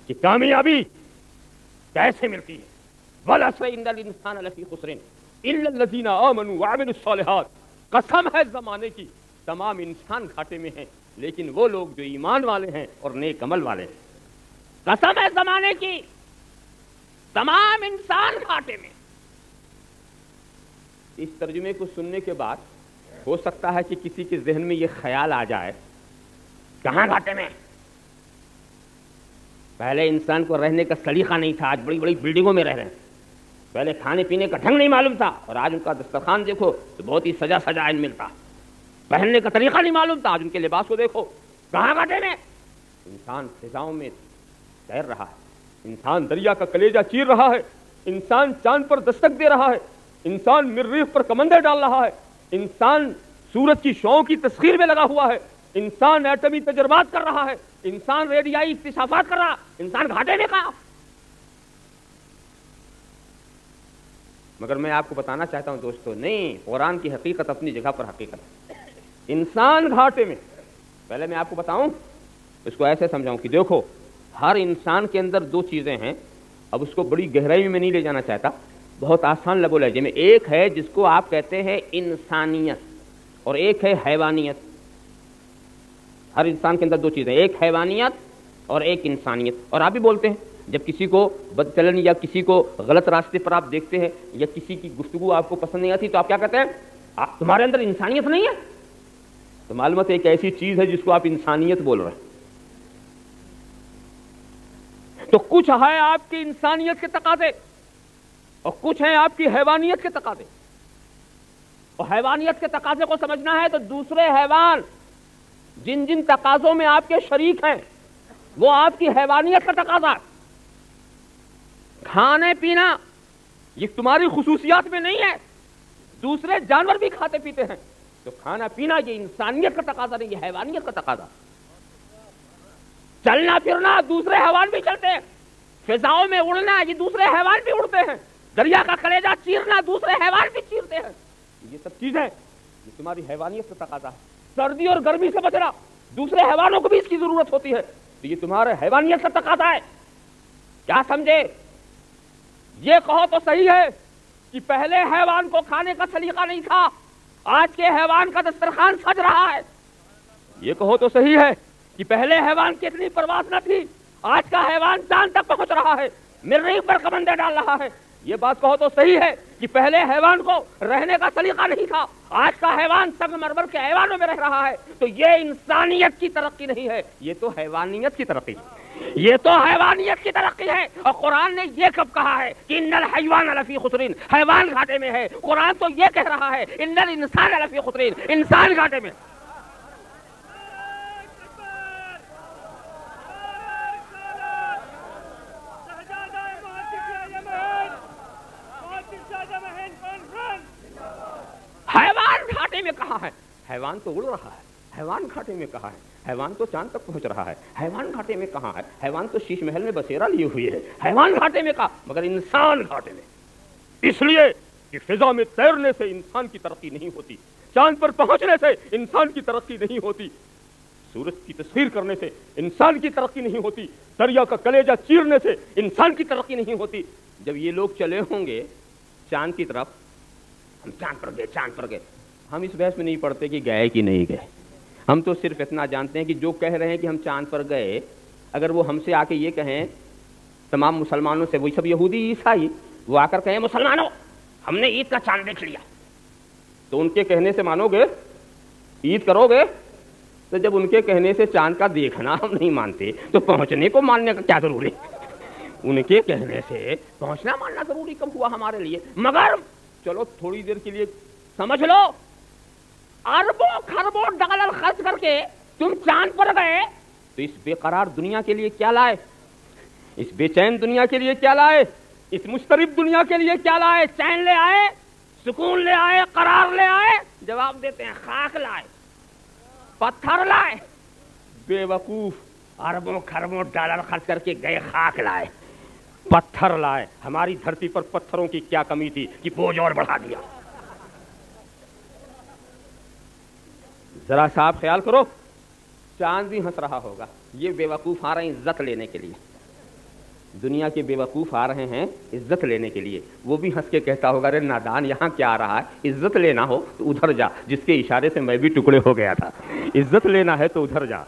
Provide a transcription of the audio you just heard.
کہ کامیابی کیسے ملتی ہے. وَالْعَصْرِ إِنَّ الْإِنسَانَ لَفِي خُسْرٍ إِلَّا الَّذِينَ آمَنُوا وَعَمِلُوا الصَّالِحَاتِ. قسم ہے زمانے کی، تمام انسان گھاٹے میں ہیں لیکن وہ لوگ جو ایمان والے ہیں اور نیک عمل والے ہیں. قسم ہے زمانے کی، تمام انسان گھاٹے میں. اس ترجمے کو سننے کے بعد ہو سکتا ہے کہ کسی کے ذہن میں یہ خیال آ جائے کہاں گھاٹے میں؟ پہلے انسان کو رہنے کا سلیقہ نہیں تھا، آج بڑی بڑی بلڈنگوں میں رہ رہے ہیں. پہلے کھانے پینے کا ڈھنگ نہیں معلوم تھا اور آج ان کا دسترخوان دیکھو تو بہت ہی سجا سجا ملتا. پہننے کا طریقہ نہیں معلوم تھا، آج ان کے لباس کو دیکھو. کہاں گھاٹے میں؟ انسان فضاؤں میں تیر رہا ہے، انسان دریا کا کلیجہ چیر رہا ہے، انسان چاند پر دستک دے رہا ہے، انسان مریخ پر کمندے ڈال رہا ہے، انسان سورج کی شعاعوں کی تسخیر میں لگا ہوا ہے، انسان ایٹمی تجربات کر رہا ہے، انسان ریڈیائی اکتشافات کر رہا. انسان گھاٹے میں کہا. مگر میں آپ کو بتانا چاہتا ہوں دوستو، نہیں، قرآن کی حقیقت اپنی جگہ پر حقیقت ہے. انسان گھاٹے میں. پہلے میں آپ کو بتاؤں، اس کو ایسے سمجھاؤں کہ دیکھو ہر انسان کے اندر دو چیزیں ہیں. اب اس کو بڑی گہرائی میں نہیں لے جانا چاہتا، بہت آسان لب و لہجے میں. ایک ہے جس کو آپ کہتے ہیں انسانیت اور ایک ہے حیوانیت. ہر انسان کے اندر دو چیزیں، ایک حیوانیت اور ایک انسانیت. اور آپ بھی بولتے ہیں جب کسی کو بد چلن یا کسی کو غلط راستے پر آپ دیکھتے ہیں یا کسی کی گفتگو آپ کو پسند نہیں آتی تو آپ کیا کہتے ہیں؟ آپ تمہارے اندر انسانیت نہیں ہے. تو معلومات ایک ایسی چیز ہے جس کو آپ انسانیت بول رہے ہیں. تو کچھ ہے آپ کی انسانیت کے تقاضے اور کچھ ہیں آپ کی حیوانیت کے تقاضے. اور حیوانیت کے تقاضے کو سمجھنا ہے تو دوسرے حیوان جن جن تقاضوں میں آپ کے شریک ہیں وہ آپ کی حیوانیت کا تقاضا. کھانے پینا یہ تمہاری خصوصیات میں نہیں ہے، دوسرے جانور بھی کھاتے پیتے ہیں. تو کھانا پینا یہ انسانیت کا تقاضا نہیں، یہ حیوانیت کا تقاضا. چلنا پھرنا دوسرے حیوان بھی چلتے ہیں، فضاؤں میں اڑنا یہ دوسرے حیوان بھی اڑتے ہیں، دریا کا کلیجہ چیرنا دوسرے حیوان بھی چیرتے ہیں. یہ سب چیزیں یہ تمہاری حیوانیت کا تقاضا ہے. سردی اور گرمی سے بچنا دوسرے حیوانوں کو بھی اس کی ضرورت ہوتی ہے، تو یہ تمہارے حیوانیت کا تقاضا ہے. کیا سمجھے؟ یہ کہو تو صحیح ہے کہ پہلے حیوان کو کھانے کا سلیقہ نہیں تھا، آج کے حیوان کا دسترخوان سج رہا ہے. یہ کہو تو صحیح ہے کہ پہلے حیوان کی اتنی پرواز نہ تھی، آج کا حیوان چاند تک پہنچ رہا ہے، مریخ پر کمندے ڈال رہا ہے. یہ بات کہو تو صحیح ہے کہ پہلے حیوان کو رہنے کا سلیقہ نہیں تھا، آج کا حیوان سنگ مرمر کے حیوانوں میں رہ رہا ہے. تو یہ انسانیت کی ترقی نہیں ہے، یہ تو حیوانیت کی ترقی ہے. یہ تو حیوانیت کی ترقی ہے. اور قرآن نے یہ کب کہا ہے کہ ان الحیوان لفی خسر، حیوان گھاٹے میں ہے. قرآن تو یہ کہہ رہا ہے ان الانسان لفی خسر، انسان گھاٹے میں. حیوان گھاٹے میں کہا ہے، حیوان تو اڑ رہا ہے. حیوان گھاٹے میں کہا ہے، حیوان تو چاند تک پہنچ رہا ہے. حیوان گھاٹے میں کہاں ہے؟ حیوان تو شیش محل میں بسیرا لیے ہوئی ہے. حیوان گھاٹے میں کہا، مگر انسان گھاٹے میں. اس لیے کہ فضا میں تیرنے سے انسان کی ترقی نہیں ہوتی، چاند پر پہنچنے سے انسان کی ترقی نہیں ہوتی، سورج کی تصویر کرنے سے انسان کی ترقی نہیں ہوتی، دریا کا کلیجہ چیرنے سے انسان کی ترقی نہیں ہوتی. جب یہ لوگ چلے ہوں گے چاند کی طرف، ہم چاند پر گئے، چاند پر گئے، ہم اس بحث میں نہیں پڑتے کہ گئے کہ نہیں گئے. ہم تو صرف اتنا جانتے ہیں کہ جو کہہ رہے ہیں کہ ہم چاند پر گئے، اگر وہ ہم سے آ کے یہ کہیں تمام مسلمانوں سے، وہی سب یہودی عیسائی، وہ آ کر کہیں مسلمانوں ہم نے عید کا چاند دیکھ لیا، تو ان کے کہنے سے مانو گے؟ عید کرو گے؟ تو جب ان کے کہنے سے چاند کا دیکھنا ہم نہیں مانتے تو پہنچنے کو ماننے کا کیا ضروری؟ ان کے کہنے سے پہنچنا ماننا ضروری کب ہوا ہمارے لیے؟ مگر چلو تھوڑی دیر کے لیے سمجھ لو، اربوں خربوں ڈالر خرچ کر کے تم چاند پر گئے تو اس بے قرار دنیا کے لیے کیا لائے؟ اس بے چین دنیا کے لیے کیا لائے؟ اس مضطرب دنیا کے لیے کیا لائے؟ چین لے آئے؟ سکون لے آئے؟ قرار لے آئے؟ جواب دیتے ہیں خاک لائے، پتھر لائے. بے وقوف، اربوں خربوں ڈالر خرچ کر کے گئے، خاک لائے، پتھر لائے. ہماری دھرتی پر پتھروں کی کیا کمی تھی کہ بوجھ اور بڑھا دیا؟ ذرا سا آپ خیال کرو، چاند بھی ہنس رہا ہوگا، یہ بے وقوف آ رہے ہیں عزت لینے کے لیے. دنیا کے بیوقوف آ رہے ہیں عزت لینے کے لیے، وہ بھی ہنس کے کہتا ہوگا ارے نادان یہاں کیا آ رہا ہے، عزت لینا ہو تو ادھر جا، جس کے اشارے سے میں بھی ٹکڑے ہو گیا تھا، عزت لینا ہے تو ادھر جا۔